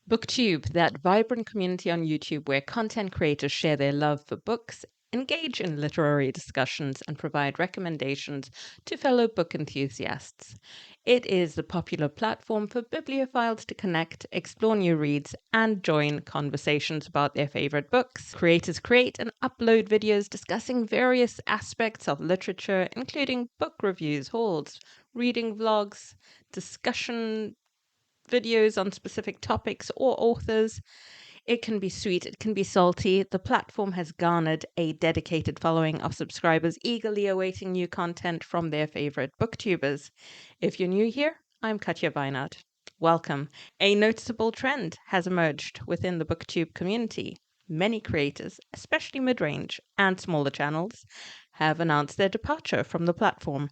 Booktube, that vibrant community on YouTube where content creators share their love for books, engage in literary discussions, and provide recommendations to fellow book enthusiasts. It is the popular platform for bibliophiles to connect, explore new reads, and join conversations about their favorite books. Creators create and upload videos discussing various aspects of literature, including book reviews, hauls, reading vlogs, discussion videos on specific topics or authors. It can be sweet, it can be salty. The platform has garnered a dedicated following of subscribers eagerly awaiting new content from their favorite booktubers. If you're new here, I'm Katja. Welcome. A noticeable trend has emerged within the booktube community. Many creators, especially mid-range and smaller channels, have announced their departure from the platform.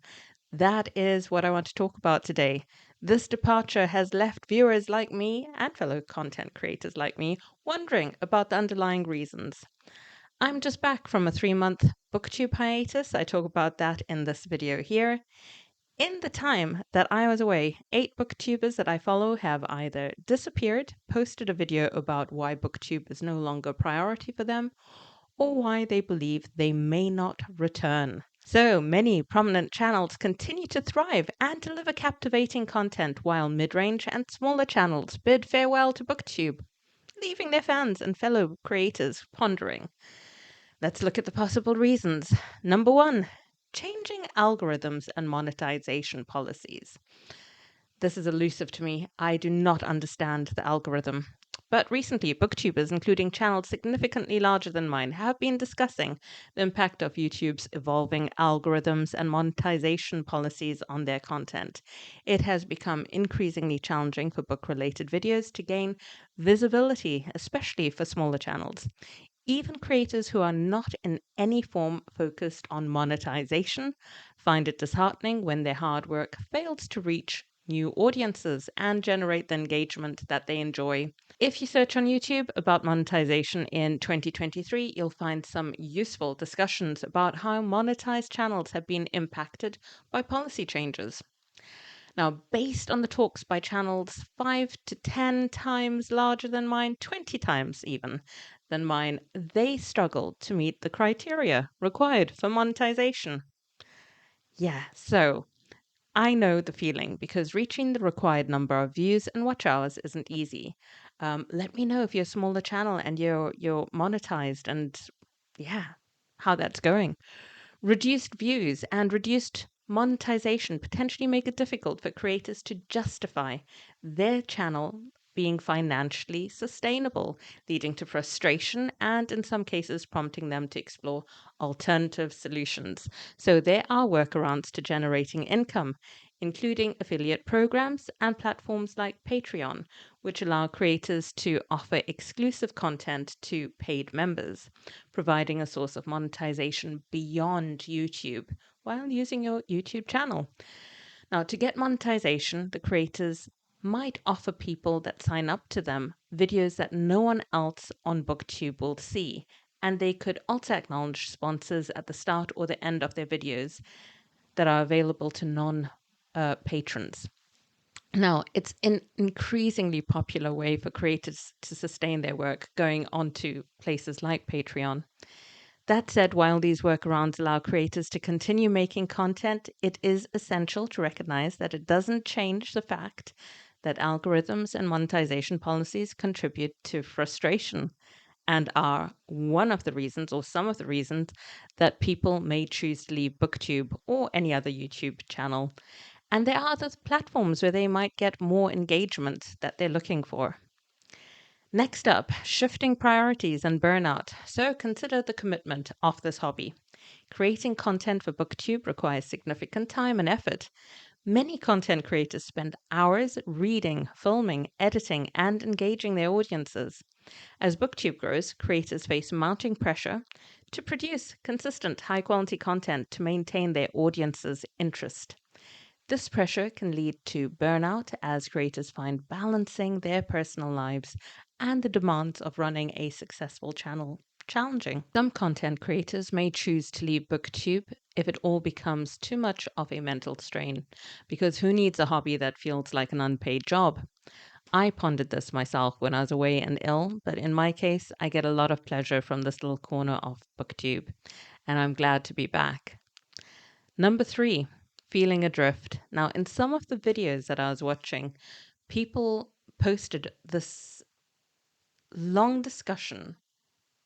That is what I want to talk about today. This departure has left viewers like me and fellow content creators like me wondering about the underlying reasons. I'm just back from a 3-month booktube hiatus. I talk about that in this video here. In the time that I was away, 8 booktubers that I follow have either disappeared, posted a video about why booktube is no longer a priority for them, or why they believe they may not return. So many prominent channels continue to thrive and deliver captivating content, while mid-range and smaller channels bid farewell to booktube, leaving their fans and fellow creators pondering. Let's look at the possible reasons. Number 1, changing algorithms and monetization policies. This is elusive to me. I do not understand the algorithm. But recently, booktubers, including channels significantly larger than mine, have been discussing the impact of YouTube's evolving algorithms and monetization policies on their content. It has become increasingly challenging for book-related videos to gain visibility, especially for smaller channels. Even creators who are not in any form focused on monetization find it disheartening when their hard work fails to reach new audiences and generate the engagement that they enjoy. If you search on YouTube about monetization in 2023, you'll find some useful discussions about how monetized channels have been impacted by policy changes. Now, based on the talks by channels 5 to 10 times larger than mine, 20 times even than mine, they struggled to meet the criteria required for monetization. Yeah, so I know the feeling because reaching the required number of views and watch hours isn't easy. Let me know if you're a smaller channel and you're monetized and yeah, how that's going. Reduced views and reduced monetization potentially make it difficult for creators to justify their channel being financially sustainable, leading to frustration and, in some cases, prompting them to explore alternative solutions. So, there are workarounds to generating income, including affiliate programs and platforms like Patreon, which allow creators to offer exclusive content to paid members, providing a source of monetization beyond YouTube while using your YouTube channel. Now, to get monetization, the creators might offer people that sign up to them videos that no one else on BookTube will see, and they could also acknowledge sponsors at the start or the end of their videos that are available to non-patrons. Now, it's an increasingly popular way for creators to sustain their work going onto places like Patreon. That said, while these workarounds allow creators to continue making content, it is essential to recognize that it doesn't change the fact that algorithms and monetization policies contribute to frustration and are one of the reasons or some of the reasons that people may choose to leave BookTube or any other YouTube channel. And there are other platforms where they might get more engagement that they're looking for. Next up, shifting priorities and burnout. So consider the commitment of this hobby. Creating content for BookTube requires significant time and effort. Many content creators spend hours reading, filming, editing, and engaging their audiences. As BookTube grows, creators face mounting pressure to produce consistent, high-quality content to maintain their audience's interest. This pressure can lead to burnout as creators find balancing their personal lives and the demands of running a successful channel challenging. Some content creators may choose to leave BookTube if it all becomes too much of a mental strain, because who needs a hobby that feels like an unpaid job? I pondered this myself when I was away and ill, but in my case, I get a lot of pleasure from this little corner of Booktube, and I'm glad to be back. Number 3, feeling adrift. Now, in some of the videos that I was watching, people posted this long discussion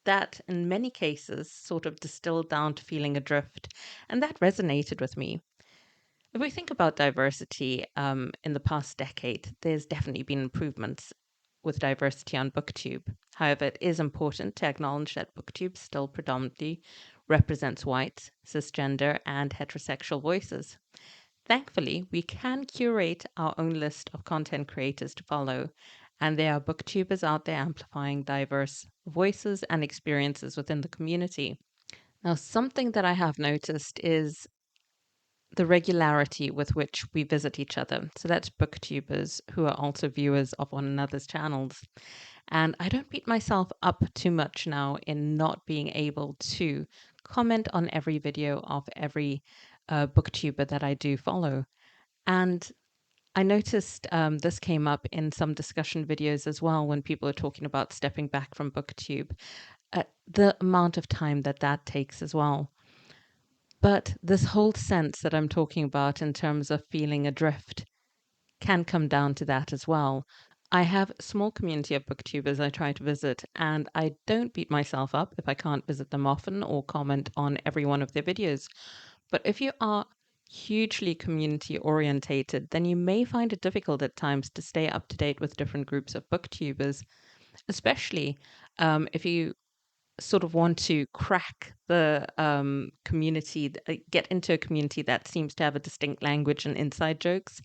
that in many cases sort of distilled down to feeling adrift, and that resonated with me. If we think about diversity in the past decade, there's definitely been improvements with diversity on Booktube. However, it is important to acknowledge that Booktube still predominantly represents white, cisgender, and heterosexual voices. Thankfully, we can curate our own list of content creators to follow, and there are booktubers out there amplifying diverse voices and experiences within the community. Now, something that I have noticed is the regularity with which we visit each other. So that's booktubers who are also viewers of one another's channels. And I don't beat myself up too much now in not being able to comment on every video of every booktuber that I do follow. And I noticed this came up in some discussion videos as well when people are talking about stepping back from booktube, the amount of time that that takes as well. But this whole sense that I'm talking about in terms of feeling adrift can come down to that as well. I have a small community of booktubers I try to visit, and I don't beat myself up if I can't visit them often or comment on every one of their videos. But if you are hugely community orientated, then you may find it difficult at times to stay up to date with different groups of booktubers, especially if you sort of want to crack the community, get into a community that seems to have a distinct language and inside jokes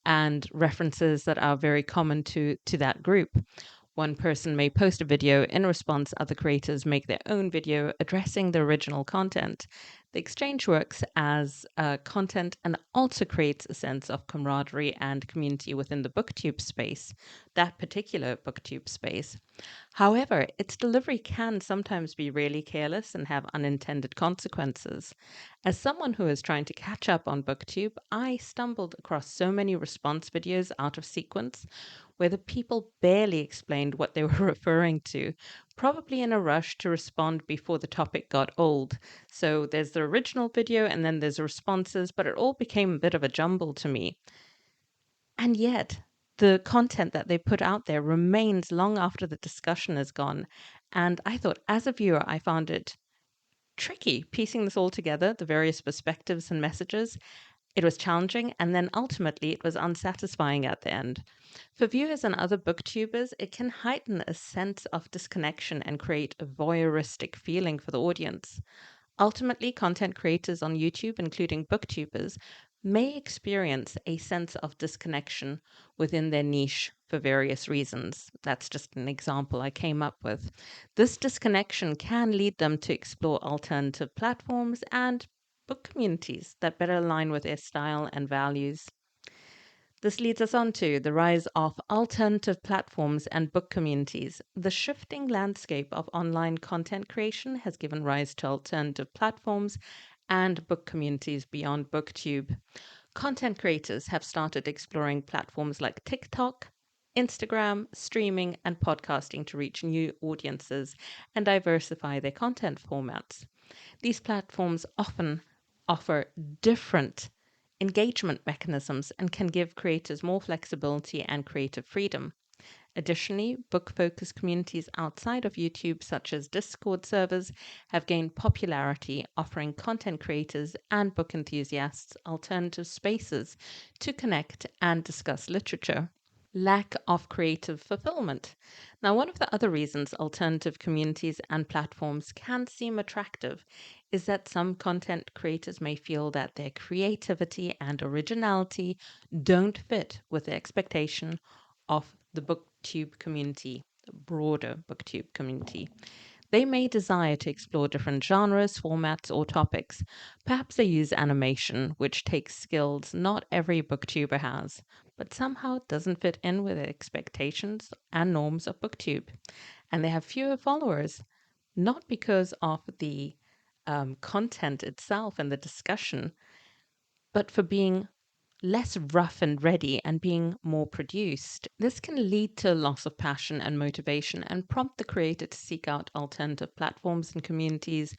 and references that are very common to that group. One person may post a video. In response, other creators make their own video addressing the original content. The exchange works as content and also creates a sense of camaraderie and community within the booktube space, that particular booktube space. However, its delivery can sometimes be really careless and have unintended consequences. As someone who is trying to catch up on Booktube, I stumbled across so many response videos out of sequence where the people barely explained what they were referring to, probably in a rush to respond before the topic got old. So there's the original video and then there's responses, but it all became a bit of a jumble to me. And yet, the content that they put out there remains long after the discussion is gone. And I thought, as a viewer, I found it tricky piecing this all together, the various perspectives and messages. It was challenging, and then ultimately it was unsatisfying at the end. For viewers and other booktubers, it can heighten a sense of disconnection and create a voyeuristic feeling for the audience. Ultimately, content creators on YouTube, including booktubers, may experience a sense of disconnection within their niche for various reasons. That's just an example I came up with. This disconnection can lead them to explore alternative platforms and book communities that better align with their style and values. This leads us on to the rise of alternative platforms and book communities. The shifting landscape of online content creation has given rise to alternative platforms and book communities beyond BookTube. Content creators have started exploring platforms like TikTok, Instagram, streaming, and podcasting to reach new audiences and diversify their content formats. These platforms often offer different engagement mechanisms and can give creators more flexibility and creative freedom. Additionally, book-focused communities outside of YouTube, such as Discord servers, have gained popularity, offering content creators and book enthusiasts alternative spaces to connect and discuss literature. Lack of creative fulfillment. Now, one of the other reasons alternative communities and platforms can seem attractive is that some content creators may feel that their creativity and originality don't fit with the expectation of the booktube community, the broader booktube community. They may desire to explore different genres, formats, or topics. Perhaps they use animation, which takes skills not every booktuber has, but somehow doesn't fit in with the expectations and norms of booktube. And they have fewer followers, not because of the content itself and the discussion, but for being less rough and ready and being more produced. This can lead to loss of passion and motivation and prompt the creator to seek out alternative platforms and communities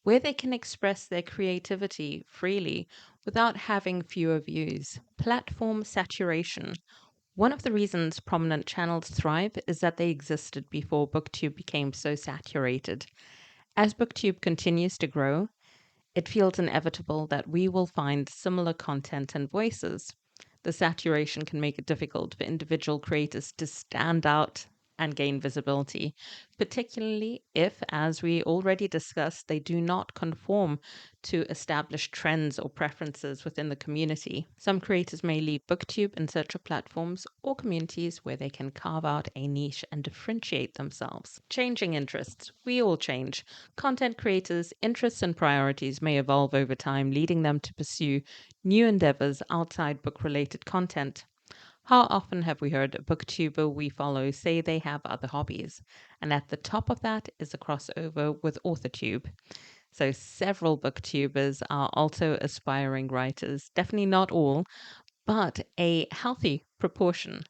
where they can express their creativity freely without having fewer views. Platform saturation. One of the reasons prominent channels thrive is that they existed before BookTube became so saturated. As BookTube continues to grow, it feels inevitable that we will find similar content and voices. The saturation can make it difficult for individual creators to stand out and gain visibility, particularly if, as we already discussed, they do not conform to established trends or preferences within the community. Some creators may leave BookTube in search of platforms or communities where they can carve out a niche and differentiate themselves. Changing interests. We all change. Content creators' interests and priorities may evolve over time, leading them to pursue new endeavors outside book-related content. How often have we heard a booktuber we follow say they have other hobbies? And at the top of that is a crossover with AuthorTube. So several booktubers are also aspiring writers. Definitely not all, but a healthy proportion.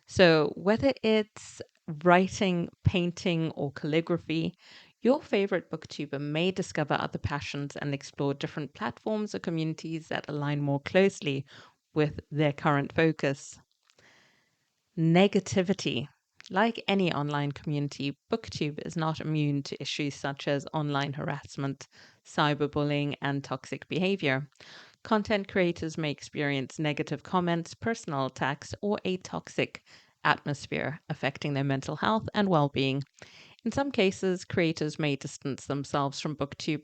So whether it's writing, painting, or calligraphy, your favorite booktuber may discover other passions and explore different platforms or communities that align more closely with their current focus. Negativity. Like any online community, BookTube is not immune to issues such as online harassment, cyberbullying, and toxic behavior. Content creators may experience negative comments, personal attacks, or a toxic atmosphere affecting their mental health and well being. In some cases, creators may distance themselves from BookTube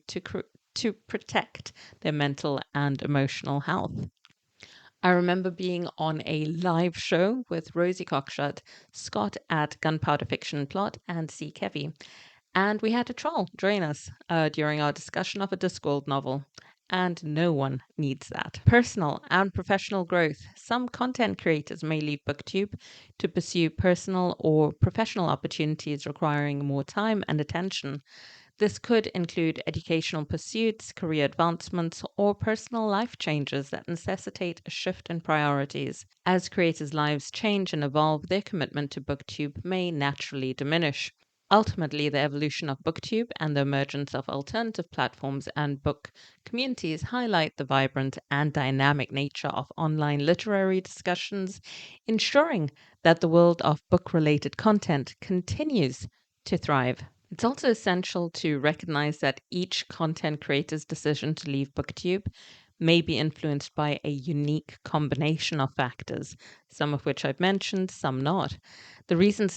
to protect their mental and emotional health. I remember being on a live show with Rosie Cockshut, Scott at Gunpowder Fiction Plot, and C. Kevy. And we had a troll join us during our discussion of a Discworld novel. And no one needs that. Personal and professional growth. Some content creators may leave BookTube to pursue personal or professional opportunities requiring more time and attention. This could include educational pursuits, career advancements, or personal life changes that necessitate a shift in priorities. As creators' lives change and evolve, their commitment to BookTube may naturally diminish. Ultimately, the evolution of BookTube and the emergence of alternative platforms and book communities highlight the vibrant and dynamic nature of online literary discussions, ensuring that the world of book-related content continues to thrive. It's also essential to recognize that each content creator's decision to leave BookTube may be influenced by a unique combination of factors, some of which I've mentioned, some not. The reasons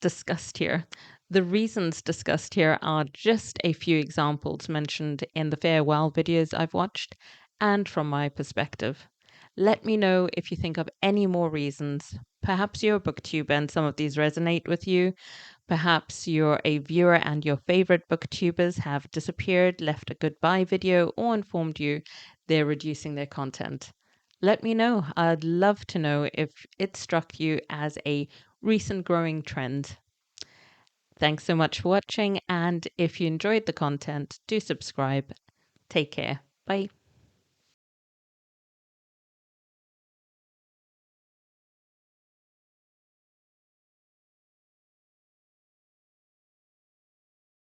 discussed here the reasons discussed here are just a few examples mentioned in the farewell videos I've watched and from my perspective. Let me know if you think of any more reasons. Perhaps you're a booktuber and some of these resonate with you. Perhaps you're a viewer and your favorite booktubers have disappeared, left a goodbye video, or informed you they're reducing their content. Let me know. I'd love to know if it struck you as a recent growing trend. Thanks so much for watching, and if you enjoyed the content, do subscribe. Take care. Bye.